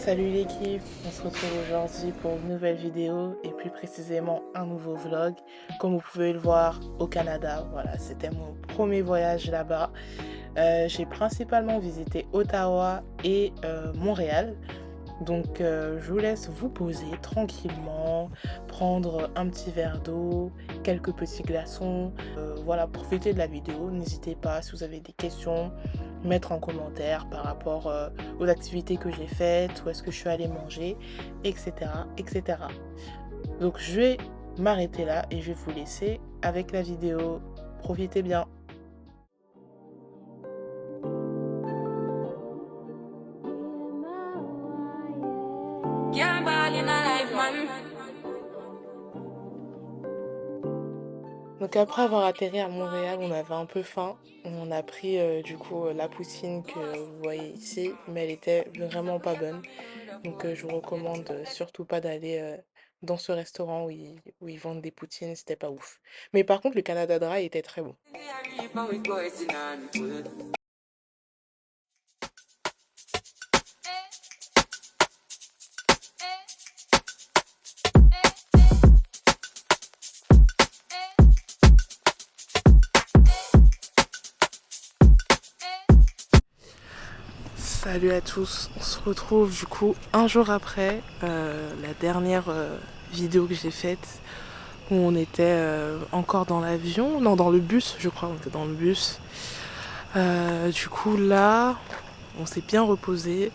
Salut l'équipe, on se retrouve aujourd'hui pour une nouvelle vidéo et plus précisément un nouveau vlog. Comme vous pouvez le voir au Canada, voilà, c'était mon premier voyage là-bas. J'ai principalement visité Ottawa et Montréal. Donc je vous laisse vous poser tranquillement, prendre un petit verre d'eau, quelques petits glaçons. Voilà, profitez de la vidéo. N'hésitez pas si vous avez des questions, mettre en commentaire par rapport aux activités que j'ai faites, où est-ce que je suis allée manger, etc., etc. Donc je vais m'arrêter là et je vais vous laisser avec la vidéo. Profitez bien. Donc après avoir atterri à Montréal, on avait un peu faim. On a pris du coup la poutine que vous voyez ici, mais elle était vraiment pas bonne. Donc je vous recommande surtout pas d'aller dans ce restaurant où ils vendent des poutines, c'était pas ouf. Mais par contre le Canada Dry était très bon. Salut à tous, on se retrouve du coup un jour après la dernière vidéo que j'ai faite où on était encore dans l'avion, non dans le bus je crois, on était dans le bus. Du coup là on s'est bien reposé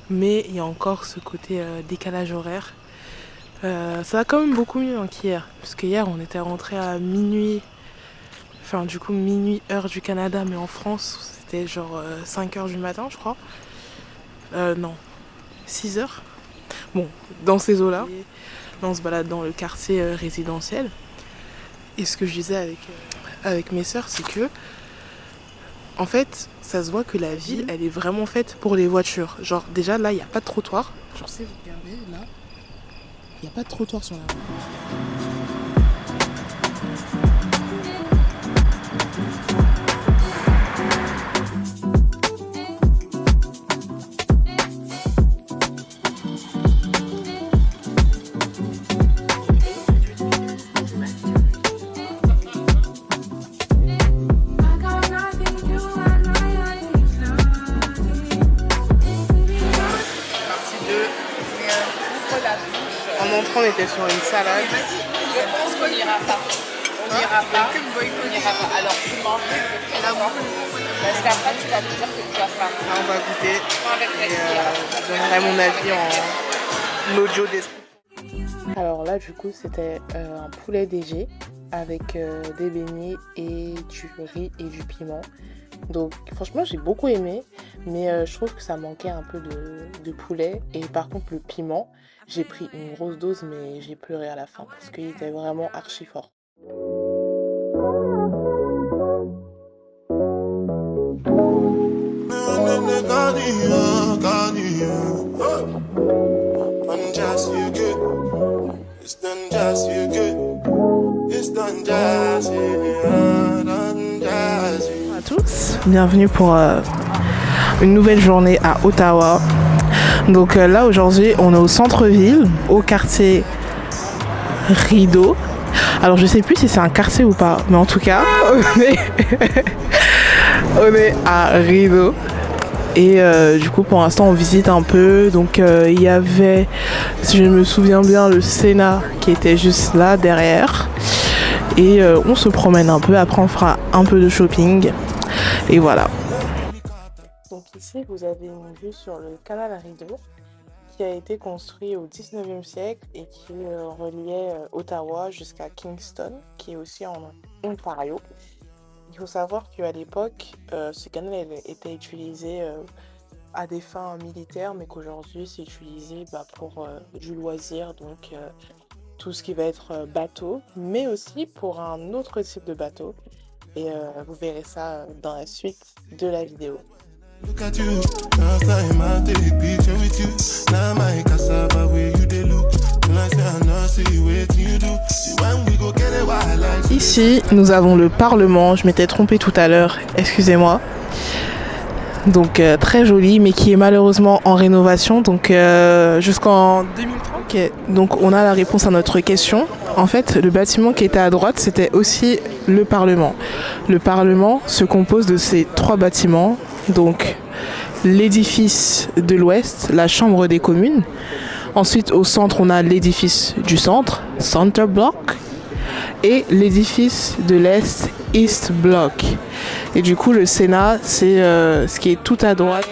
mais il y a encore ce côté décalage horaire. Ça va quand même beaucoup mieux qu'hier, parce que hier on était rentré à minuit, enfin du coup minuit heure du Canada mais en France c'était genre 5h du matin je crois. Non, 6h. Bon, dans ces eaux-là. Là, on se balade dans le quartier résidentiel. Et ce que je disais avec mes sœurs, c'est que, en fait, ça se voit que la ville, elle est vraiment faite pour les voitures. Genre, déjà, là, il n'y a pas de trottoir. Genre, si vous regardez, là, il n'y a pas de trottoir sur la rue. En entrant, on était sur une salade. Je pense qu'on n'ira pas. On n'ira pas. On n'ira pas. Alors tu manges parce qu'après tu vas me dire que tu as faim. Là, on va goûter. Avec Je donnerai mon avis en audio description. Alors là, du coup, c'était un poulet DG avec des beignets et du riz et du piment. Donc franchement j'ai beaucoup aimé, mais je trouve que ça manquait un peu de poulet. Et par contre le piment, j'ai pris une grosse dose mais j'ai pleuré à la fin parce qu'il était vraiment archi fort. Bonjour à tous, bienvenue pour une nouvelle journée à Ottawa. Donc là aujourd'hui on est au centre-ville, au quartier Rideau. Alors je sais plus si c'est un quartier ou pas, mais en tout cas on est à Rideau. Et du coup pour l'instant on visite un peu. Donc il y avait, si je me souviens bien, le Sénat qui était juste là derrière. Et on se promène un peu, après on fera un peu de shopping. Et voilà. Donc ici vous avez une vue sur le canal à Rideau qui a été construit au 19e siècle et qui reliait Ottawa jusqu'à Kingston, qui est aussi en Ontario. Il faut savoir qu'à l'époque, ce canal était utilisé à des fins militaires, mais qu'aujourd'hui c'est utilisé pour du loisir, donc tout ce qui va être bateau, mais aussi pour un autre type de bateau. Et vous verrez ça dans la suite de la vidéo. Look at you, last time I take picture with you. Now my cassava where you dey look. Ici, nous avons le Parlement. Je m'étais trompée tout à l'heure, excusez-moi. donc très joli, mais qui est malheureusement en rénovation, donc jusqu'en 2030. Okay. Donc on a la réponse à notre question. En fait, le bâtiment qui était à droite, c'était aussi le Parlement. Le Parlement se compose de ces 3 bâtiments, donc l'édifice de l'Ouest, la Chambre des communes. Ensuite, au centre, on a l'édifice du centre, Center Block, et l'édifice de l'Est, East Block. Et du coup, le Sénat, c'est ce qui est tout à droite.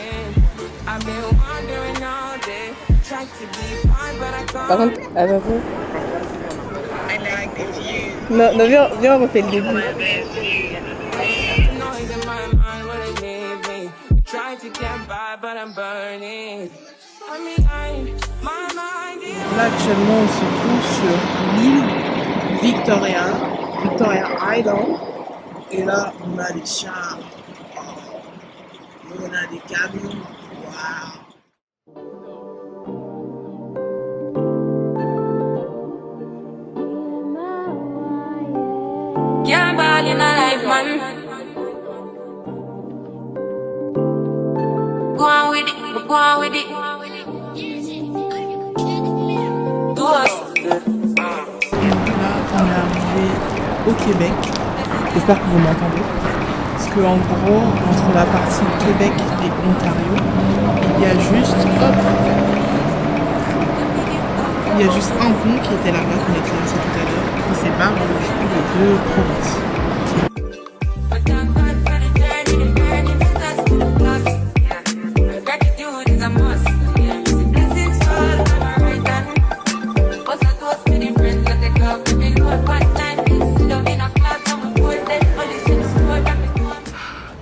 Par contre, attention. Non, viens, on refait le début. Là, actuellement, on se trouve sur l'île Victoria Island. Et là, on a des chars. On a des camions. Waouh! Can't ball in a life, man. Go on with it, go on with it. Do us. Là, on est arrivé au Québec. J'espère que vous m'entendez. Parce que en gros, entre la partie Québec et Ontario, il y a juste un pont qui était là-bas qu'on a traversé tout à l'heure, qui sépare les 2 provinces.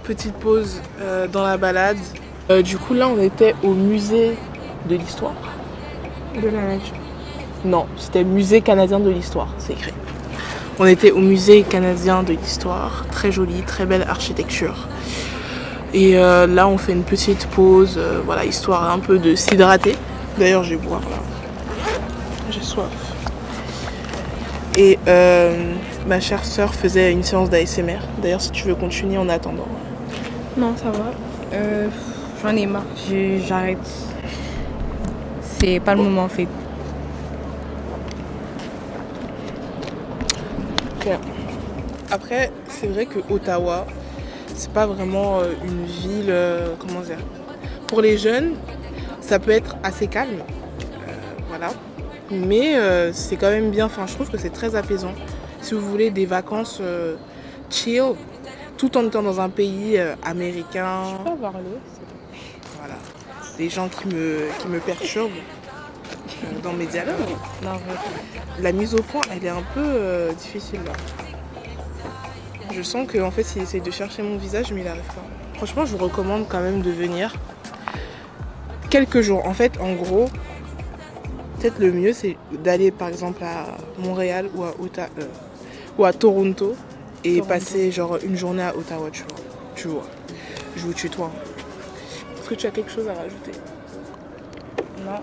Petite pause dans la balade. Du coup, là, on était au musée de l'histoire. De la nature. Non, c'était musée canadien de l'histoire, c'est écrit. On était au musée canadien de l'histoire, très joli, très belle architecture. Et là, on fait une petite pause, voilà, histoire un peu de s'hydrater. D'ailleurs, je vais boire là. J'ai soif. Et ma chère sœur faisait une séance d'ASMR. D'ailleurs, si tu veux continuer en attendant. Non, ça va. J'en ai marre. J'arrête. C'est pas le moment en fait. Okay. Après, c'est vrai que Ottawa, c'est pas vraiment une ville, comment dire. Pour les jeunes, ça peut être assez calme, voilà. Mais c'est quand même bien. Enfin, je trouve que c'est très apaisant. Si vous voulez des vacances chill, tout en étant dans un pays américain. Je peux avoir l'eau. Voilà. Des gens qui me perturbent dans mes dialogues. Non, la mise au point, elle est un peu difficile là. Je sens qu'en fait, il essaie de chercher mon visage, mais il n'arrive pas. Franchement, je vous recommande quand même de venir quelques jours. En fait, en gros, peut-être le mieux, c'est d'aller par exemple à Montréal ou à Toronto et passer genre une journée à Ottawa, tu vois. Je vous tutoie. Est-ce que tu as quelque chose à rajouter? non.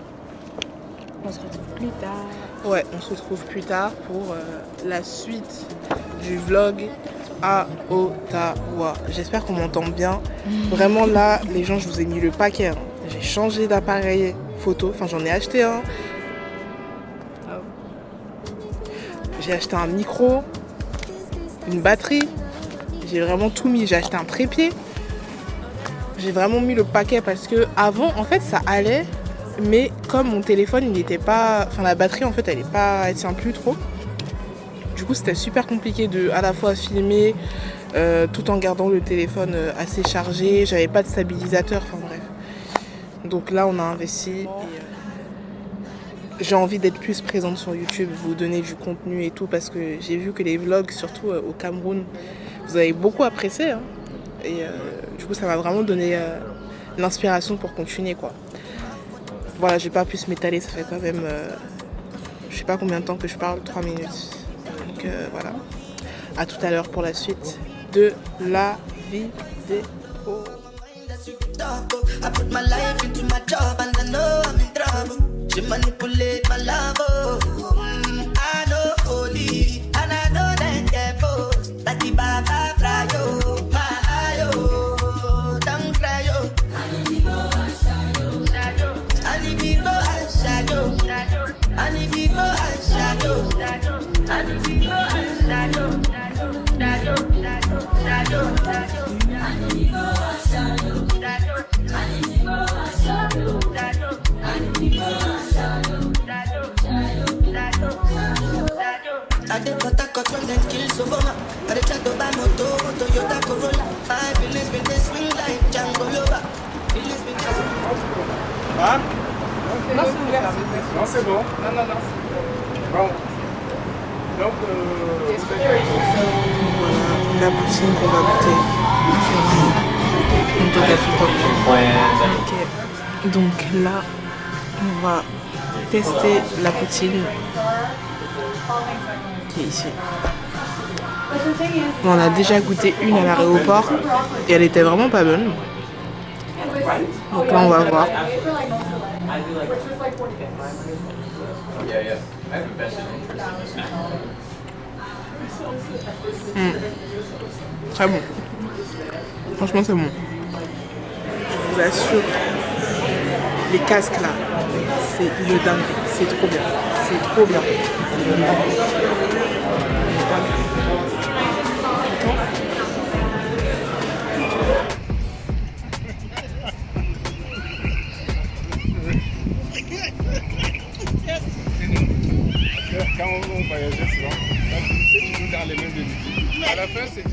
On se retrouve plus tard. Ouais, on se retrouve plus tard pour la suite du vlog à Ottawa. J'espère qu'on m'entend bien. Vraiment là, les gens, je vous ai mis le paquet. Hein. J'ai changé d'appareil photo. Enfin, j'en ai acheté un. J'ai acheté un micro, une batterie. J'ai vraiment tout mis. J'ai acheté un trépied. J'ai vraiment mis le paquet parce que avant, en fait, ça allait. Mais comme mon téléphone, il n'était pas... Enfin, la batterie, en fait, elle tient plus trop. Du coup, c'était super compliqué de à la fois filmer tout en gardant le téléphone assez chargé. J'avais pas de stabilisateur, enfin bref. Donc là, on a investi. Et, j'ai envie d'être plus présente sur YouTube, vous donner du contenu et tout, parce que j'ai vu que les vlogs, surtout au Cameroun, vous avez beaucoup apprécié. Hein. Et du coup, ça m'a vraiment donné l'inspiration pour continuer, quoi. Voilà, j'ai pas pu se m'étaler, ça fait quand même, je sais pas combien de temps que je parle, 3 minutes. Donc voilà, à tout à l'heure pour la suite de la vidéo. I put my life into my job and I know I'm in trouble. She manipulate my love, I know holy and I know that careful. Like the Baba fry, my ayo, don't cry, yo. I did got a cut when them kills Obama. I did chat to buy moto, Toyota Corolla. My feelings been they swing like Django Lover. Feelings been just... Hein? Non, c'est ouvert. Non, c'est bon. Non, non, non. Bon. Donc, La poutine qu'on va goûter. Ok. Donc là, on va tester la poutine qui est ici. On en a déjà goûté une à l'aéroport et elle était vraiment pas bonne. Donc là, on va voir. Très bon. Franchement, c'est bon. Je vous assure, les casques là, c'est une dingue. C'est trop bien. C'est trop bien. quand on voyageait souvent, tu peux faire les mêmes de à la fin, c'est...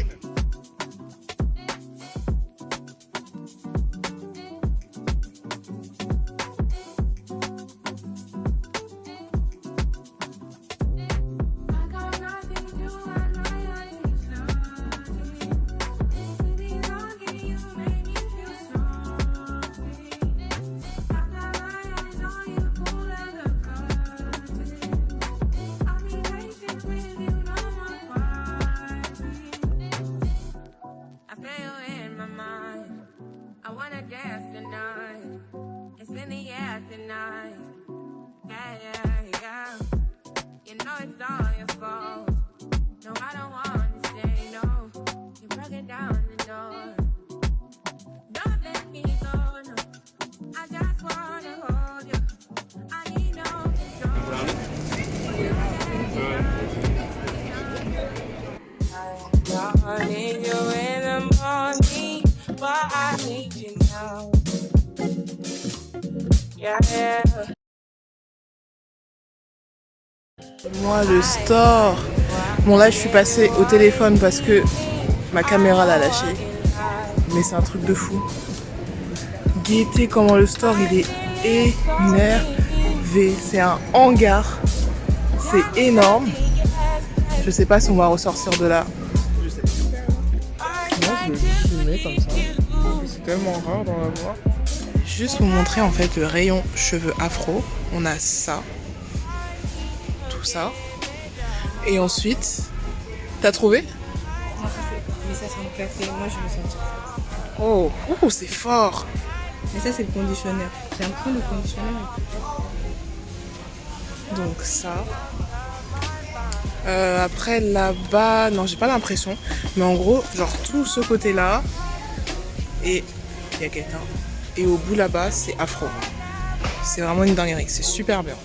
I need you in the morning, but I need you now. Yeah, yeah. Moi, le store. Bon, là, je suis passée au téléphone parce que ma caméra l'a lâché. Mais c'est un truc de fou. Guettez comment le store, il est énervé. C'est un hangar. C'est énorme. Je sais pas si on va ressortir de là. Je sais pas. Moi, je vais juste filmer comme ça. C'est tellement rare d'en avoir. Juste vous montrer en fait le rayon cheveux afro. On a ça. Tout ça. Et ensuite, t'as trouvé? Non, mais ça, c'est un café. Moi, je veux sentir ça. Oh, ouh, c'est fort. Mais ça, c'est le conditionneur. J'ai l'impression que le conditionneur est Donc ça. Après là-bas, non, j'ai pas l'impression. Mais en gros, genre tout ce côté-là. Et il y a quelqu'un. Et au bout là-bas, c'est afro. C'est vraiment une dinguerie. C'est super bien.